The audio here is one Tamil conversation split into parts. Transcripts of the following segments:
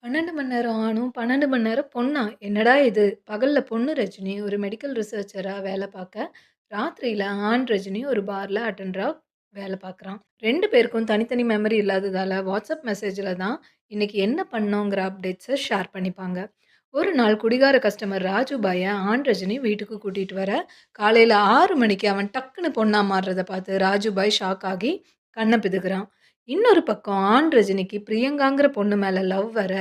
12 மணி நேரம் ஆணும், 12 மணி நேரம் பொண்ணா? என்னடா இது? பகல்ல பொண்ணு ரஜினி ஒரு மெடிக்கல் ரிசர்ச்சரா வேல பாக்க, ராத்திரியில ஆண் ரஜினி ஒரு பார்ல அட்டெண்டரா வேல பாக்குறான். 2 பேருக்கும் தனித்தனி மெமரி இல்லாததால, WhatsApp மெசேஜ்ல தான் இன்னைக்கு என்ன பண்ணோங்கிற அப்டேட்ஸ ஷேர் பண்ணிப்பாங்க. ஒரு நாள் குடிகார கஸ்டமர் ராஜுபாய ஆண் ரஜினி வீட்டுக்கு கூட்டிட்டு வர, காலையில 6 மணிக்கு அவன் டக்குனு பொண்ணா மாறுறத பார்த்து ராஜுபாய் ஷாக் ஆகி கண்ண பிதுக்குறான். இன்னொரு பக்கம் ஆண் ரஜினிக்கு பிரியங்காங்கிற பொண்ணு மேல லவ் வர,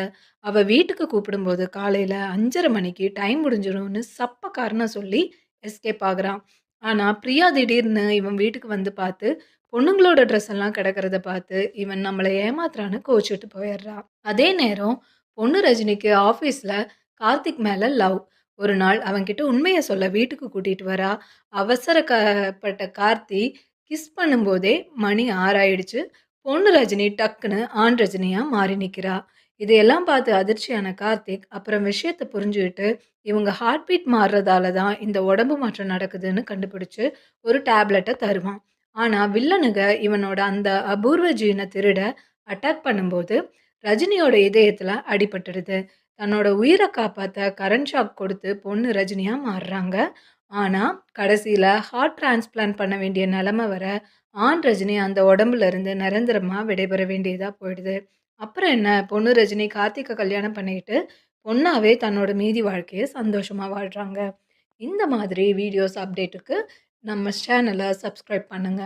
அவ வீட்டுக்கு கூப்பிடும்போது காலையில 5:30 மணிக்கு டைம் முடிஞ்சிரும்னு சப்ப காரணம் சொல்லி எஸ்கேப் ஆகுறான். ஆனா பிரியா திடீர்னு இவன் வீட்டுக்கு வந்து பார்த்து, பொண்ணுங்களோட ட்ரெஸ் எல்லாம் கிடக்கிறத பார்த்து, இவன் நம்மள ஏமாத்துறான்னு கோவிச்சுட்டு போயிடுறா. அதே நேரம் பொண்ணு ரஜினிக்கு ஆஃபீஸ்ல கார்த்திக் மேல லவ். ஒரு நாள் அவன்கிட்ட உண்மைய சொல்ல வீட்டுக்கு கூட்டிட்டு வரா. பட்ட கார்த்தி கிஸ் பண்ணும்போதே மணி 6 ஆயிடுச்சு. பொண்ணு ரஜினி டக்குன்னு ஆண் ரஜினியா மாறி நிக்கிறா. இதையெல்லாம் பார்த்து அதிர்ச்சியான கார்த்திக், அப்புறம் விஷயத்த புரிஞ்சுகிட்டு, இவங்க ஹார்ட் பீட் மாறுறதால தான் இந்த உடம்பு மாற்றம் நடக்குதுன்னு கண்டுபிடிச்சு, ஒரு டேப்லெட்ட தருவான். ஆனா வில்லனுங்க இவனோட அந்த அபூர்வ ஜீன திருட அட்டாக் பண்ணும்போது, ரஜினியோட இதயத்துல அடிபட்டுடுது. தன்னோட உயிர காப்பாத்த கரண்ட் ஷாக் கொடுத்து பொண்ணு ரஜினியா மாறுறாங்க. ஆனா, கடைசியில ஹார்ட் டிரான்ஸ்பிளான்ட் பண்ண வேண்டிய நெலைம வர, ஆண் ரஜினி அந்த உடம்புல இருந்து நிரந்தரமா விடைபெற வேண்டியதா போயிடுது. அப்புறம் என்ன, பொண்ணு ரஜினி கார்த்திக்க கல்யாணம் பண்ணிக்கிட்டு, பொண்ணாவே தன்னோட மீதி வாழ்க்கைய சந்தோஷமா வாழ்றாங்க. இந்த மாதிரி வீடியோஸ் அப்டேட்டுக்கு நம்ம சேனல சப்ஸ்கிரைப் பண்ணுங்க.